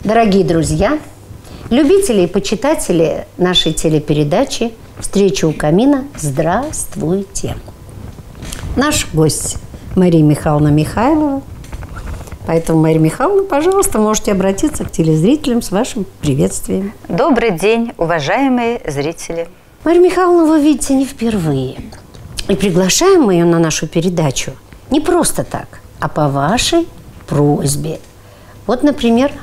Дорогие друзья, любители и почитатели нашей телепередачи «Встреча у камина», здравствуйте! Наш гость Мария Михайловна Михайлова. Поэтому, Мария Михайловна, пожалуйста, можете обратиться к телезрителям с вашим приветствием. Добрый день, уважаемые зрители. Мария Михайловна, вы видите, не впервые. И приглашаем мы ее на нашу передачу не просто так, а по вашей просьбе. Вот, например,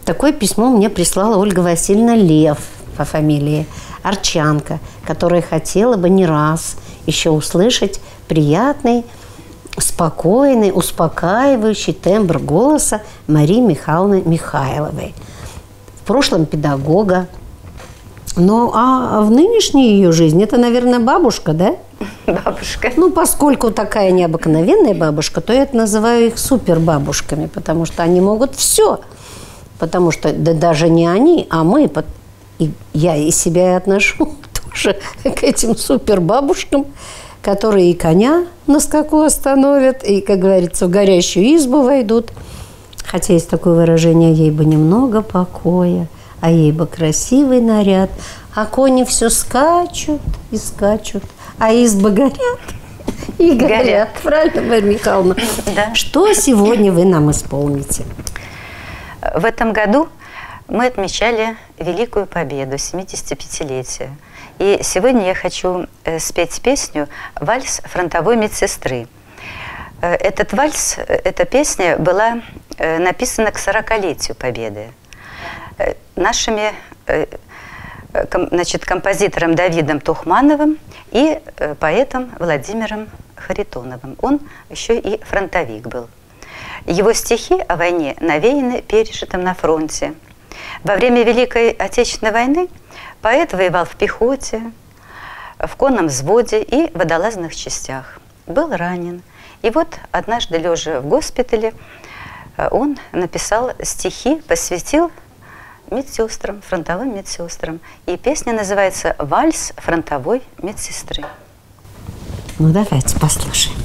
такое письмо мне прислала Ольга Васильевна Лев по фамилии Арчанка, которая хотела бы не раз еще услышать приятный, спокойный, успокаивающий тембр голоса Марии Михайловны Михайловой. В прошлом педагога. Ну, а в нынешней ее жизни это, наверное, бабушка, да? Бабушка. Ну, поскольку такая необыкновенная бабушка, то я это называю их супербабушками, потому что они могут все. Потому что да, даже не они, а мы. И я и себя и отношу тоже к этим супербабушкам, которые и коня на скаку остановят, и, как говорится, в горящую избу войдут. Хотя есть такое выражение: ей бы немного покоя, а ей бы красивый наряд. А кони все скачут и скачут, а избы горят и горят. Правильно, Мария Михайловна? Да. Что сегодня вы нам исполните? В этом году мы отмечали Великую Победу, 75-летие. И сегодня я хочу спеть песню «Вальс фронтовой медсестры». Этот вальс, эта песня была написана к 40-летию Победы. Нашими, значит, композитором Давидом Тухмановым и поэтом Владимиром Харитоновым. Он еще и фронтовик был. Его стихи о войне навеяны пережитым на фронте. Во время Великой Отечественной войны поэт воевал в пехоте, в конном взводе и водолазных частях. Был ранен. И вот однажды, лежа в госпитале, он написал стихи, посвятил медсестрам, фронтовым медсестрам. И песня называется «Вальс фронтовой медсестры». Ну, давайте послушаем.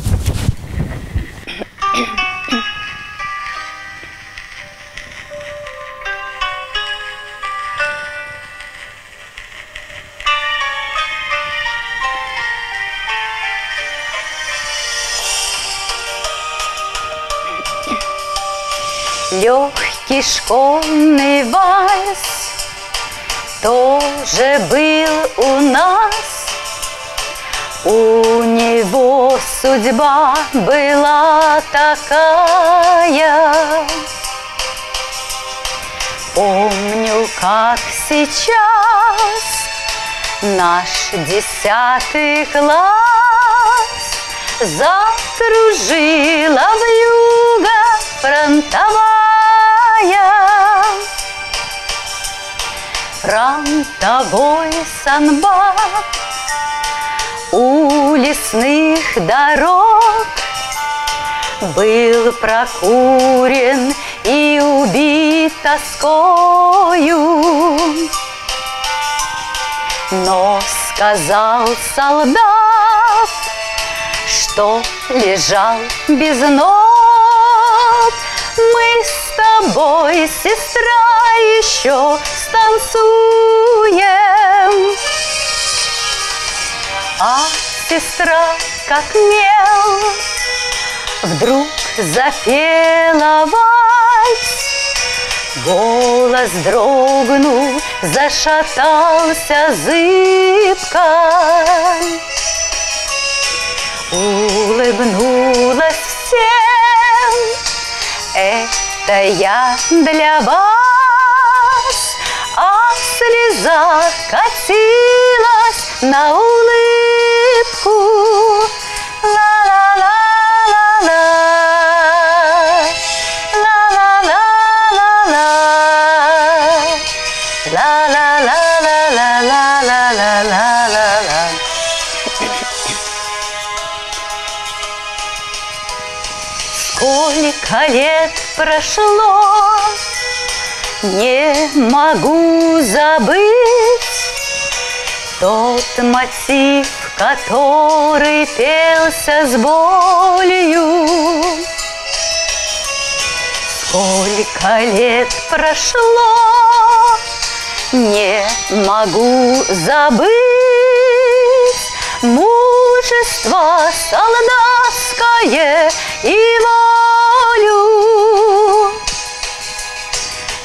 Легкий школьный вальс тоже был у нас. У него судьба была такая. Помню, как сейчас наш 10 класс закружила вьюга фронтовая. Фронтовой санбат у лесных дорог был прокурен и убит тоскою. Но сказал солдат, что лежал без ног: мы с тобой, сестра, еще станцуем. А сестра, как мел, вдруг запела вальс. Голос дрогнул, зашатался зыбко. Улыбнулась всем: это я для вас. А слеза катилась на улыбку. Ла-ла-ла-ла-ла, ла-ла-ла-ла-ла, ла-ла-ла-ла-ла-ла-ла-ла-ла. Сколько лет прошло, не могу забыть тот мотив, который пелся с болью. Сколько лет прошло, не могу забыть мужество солдатское и волю.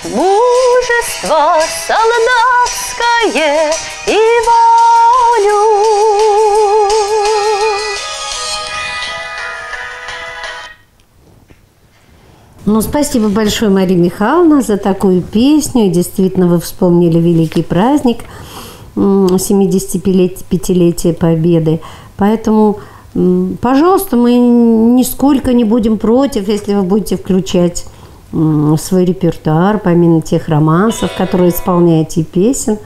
Мужество солдатское и волю. Ну, спасибо большое, Мария Михайловна, за такую песню. И действительно, вы вспомнили великий праздник 75-летия Победы. Поэтому, пожалуйста, мы нисколько не будем против, если вы будете включать в свой репертуар, помимо тех романсов, которые исполняете, песен,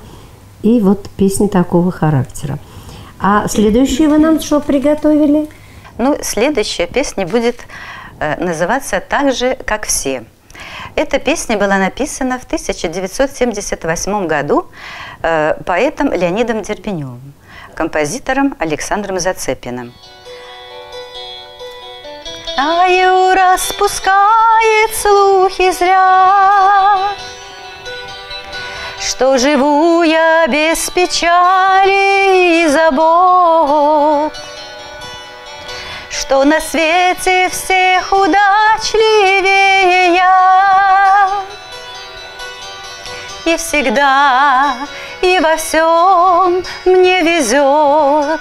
и вот песни такого характера. А следующие вы нам что приготовили? Ну, следующая песня будет называться так же, как все. Эта песня была написана в 1978 году поэтом Леонидом Дербеневым, композитором Александром Зацепиным. Аю распускает слухи зря, что живу я без печали и забот, что на свете всех удачливее я. И всегда, и во всем мне везет.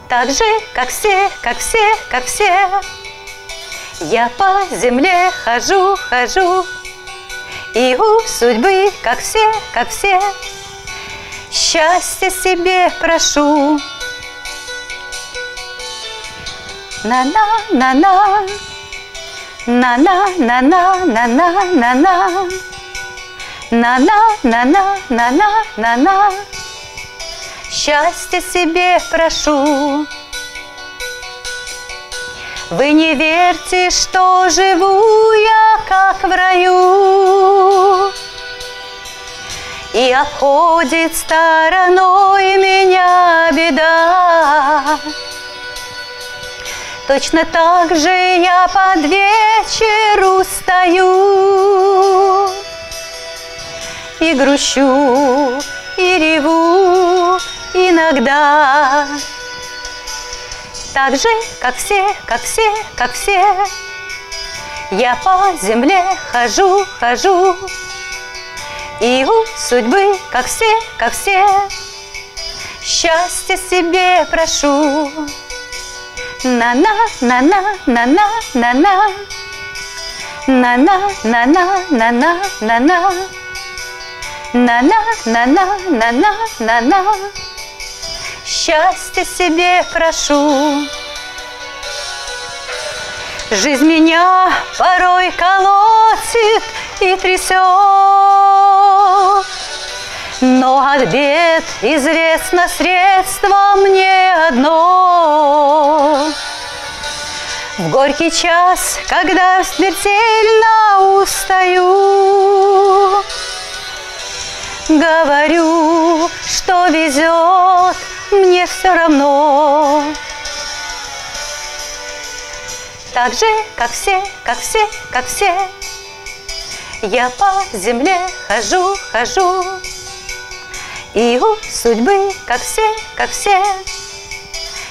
Так же, как все, как все, как все, я по земле хожу, хожу, и у судьбы, как все, счастья себе прошу. На-на-на-на, на-на-на-на-на-на-на-на, на-на-на-на-на-на-на, счастья себе прошу. Вы не верьте, что живу я как в раю, и обходит стороной меня беда. Точно так же я под вечер устаю, и грущу, и реву иногда. Так же, как все, как все, как все, я по земле хожу, хожу, и у судьбы, как все, счастья себе прошу. На-на-на-на-на-на-на-на, на-на-на-на-на-на-на, на-на-на-на-на-на-на, счастья себе прошу. Жизнь меня порой колотит и трясет, но от бед известно средство мне одно. В горький час, когда смертельно устаю, говорю, что везет, мне все равно. Так же, как все, я по земле хожу, хожу, и у судьбы, как все,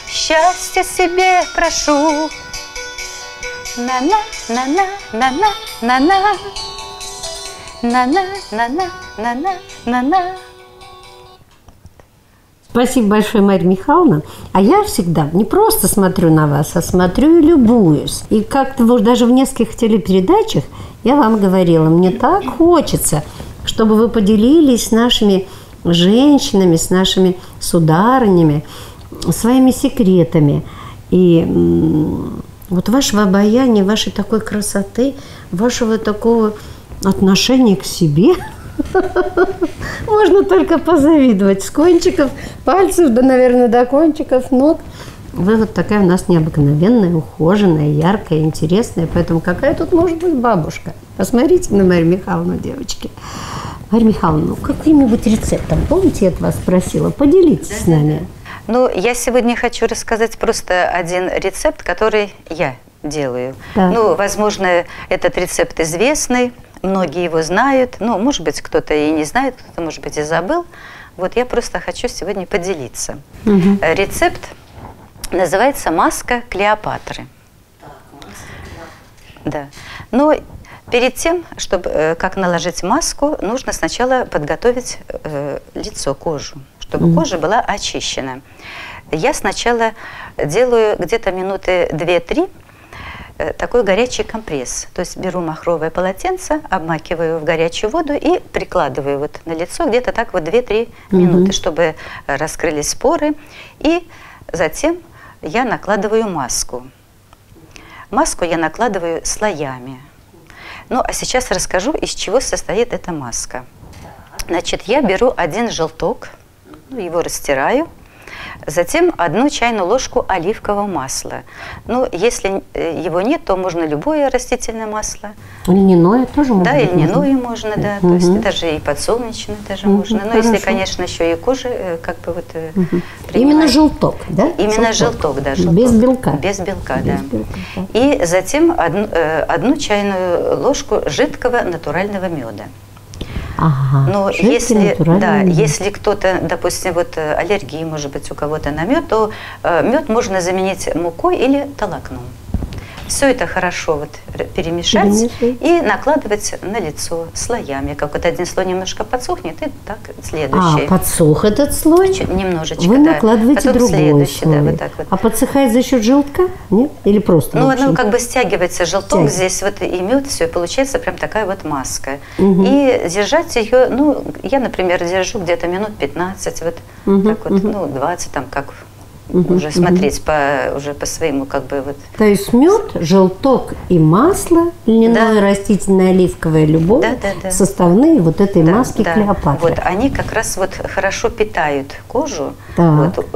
счастья себе прошу. На-на-на-на-на-на-на-на, на-на-на-на-на-на-на. Спасибо большое, Мария Михайловна. А я всегда не просто смотрю на вас, а смотрю и любуюсь. И как-то вот даже в нескольких телепередачах я вам говорила, мне так хочется, чтобы вы поделились с нашими женщинами, с нашими сударынями, своими секретами. И вот вашего обаяния, вашей такой красоты, вашего такого отношения к себе можно только позавидовать. С кончиков пальцев, да, наверное, до кончиков ног. Вы вот такая у нас необыкновенная, ухоженная, яркая, интересная. Поэтому какая тут может быть бабушка? Посмотрите на Марию Михайловну, девочки. Мария Михайловна, ну каким-нибудь рецептом, помните, я от вас спросила, поделитесь с нами. Ну, я сегодня хочу рассказать просто один рецепт, который я делаю. Так. Ну, возможно, этот рецепт известный, многие его знают, ну, может быть, кто-то и не знает, кто-то, может быть, и забыл. Вот я просто хочу сегодня поделиться. Рецепт называется «Маска Клеопатры». Да. Но перед тем, чтобы как наложить маску, нужно сначала подготовить лицо, кожу, чтобы кожа была очищена. Я сначала делаю где-то минуты 2-3 такой горячий компресс. То есть беру махровое полотенце, обмакиваю в горячую воду и прикладываю вот на лицо где-то так вот 2-3 минуты, чтобы раскрылись поры. И затем я накладываю маску. Маску я накладываю слоями. Ну, а сейчас расскажу, из чего состоит эта маска. Значит, я беру один желток, его растираю, затем 1 чайную ложку оливкового масла. Ну, если его нет, то можно любое растительное масло. Льняное тоже можно? Да, и льняное можно, да. То есть даже и подсолнечное даже можно. Но если, конечно, еще и кожа как бы вот Именно желток, да? Именно желток, да. Желток. Без белка? Без белка, Без да. белка, да. И затем 1 чайную ложку жидкого натурального меда. Ага, но если кто-то, допустим, вот аллергии, может быть, у кого-то на мед, то мед можно заменить мукой или толокном. Все это хорошо вот перемешать и накладывать на лицо слоями. Как вот один слой немножко подсохнет, и так следующий. А, подсох этот слой? Немножечко, вы накладываете потом другой слой. Да, вот так вот. А подсыхает за счет желтка? Нет? Или просто? Ну, как бы стягивается желток здесь, вот и мед, все, и получается прям такая вот маска. И держать ее, ну, я, например, держу где-то минут 15, вот так вот, ну, 20, там, как уже смотреть уже по своему, как бы вот. То есть мед, желток и масло, льняное, растительное, оливковое, любое, составные вот этой маски Клеопатры. Вот они как раз вот хорошо питают кожу, вот,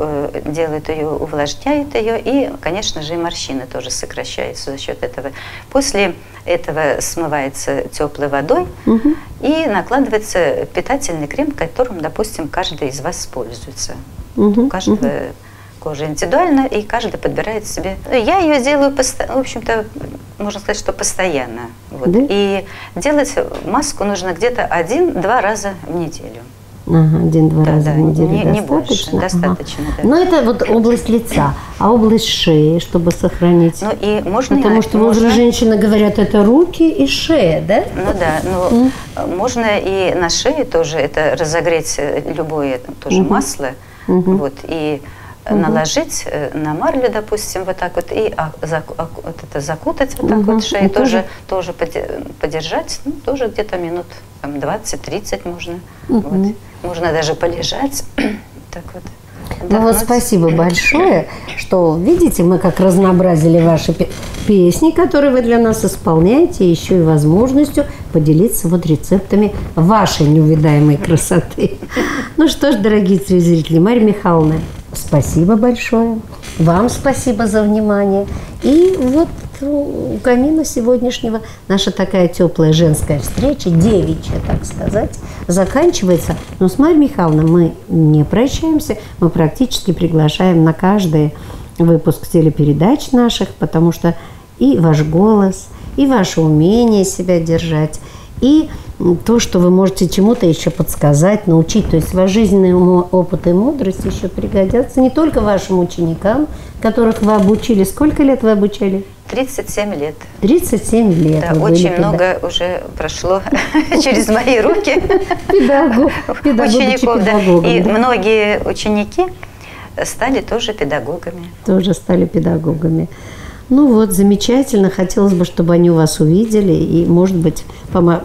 делают ее, увлажняют ее, и, конечно же, и морщины тоже сокращаются за счет этого. После этого смывается теплой водой и накладывается питательный крем, которым, допустим, каждый из вас пользуется. У каждого кожа индивидуально, и каждый подбирает себе. Я ее делаю, в общем-то, можно сказать, что постоянно. Вот. И делать маску нужно где-то 1-2 раза в неделю. Ага, 1-2 раза в неделю не больше, достаточно. Да. Но это вот область лица, а область шеи, чтобы сохранить. Ну и можно. Потому что уже женщины говорят, это руки и шея, да? Ну да, но можно и на шее тоже это разогреть любое тоже масло, вот, и наложить на марлю, допустим, вот так вот, и вот это закутать вот так вот шею, тоже подержать, ну, тоже где-то минут 20-30 можно. Вот. Можно даже полежать. Так вот. Ну вот спасибо большое, что, видите, мы как разнообразили ваши песни, которые вы для нас исполняете, еще и возможностью поделиться вот рецептами вашей неувидаемой красоты. Ну что ж, дорогие телезрители, Марья Михайловна, спасибо большое. Вам спасибо за внимание. И вот у камина сегодняшнего наша такая теплая женская встреча, девичья, так сказать, заканчивается. Но с Марьей Михайловной мы не прощаемся, мы практически приглашаем на каждый выпуск телепередач наших, потому что и ваш голос, и ваше умение себя держать, и то, что вы можете чему-то еще подсказать, научить. То есть ваш жизненный опыт и мудрость еще пригодятся не только вашим ученикам, которых вы обучили. Сколько лет вы обучали? 37 лет. 37 лет. Да, очень много уже прошло через мои руки учеников. И многие ученики стали тоже педагогами. Тоже стали педагогами. Ну вот, замечательно. Хотелось бы, чтобы они у вас увидели. И, может быть,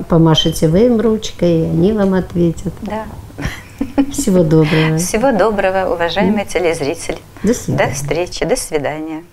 помашете вы им ручкой, и они вам ответят. Да. Всего доброго. Всего доброго, уважаемые телезрители. До свидания. До встречи, до свидания.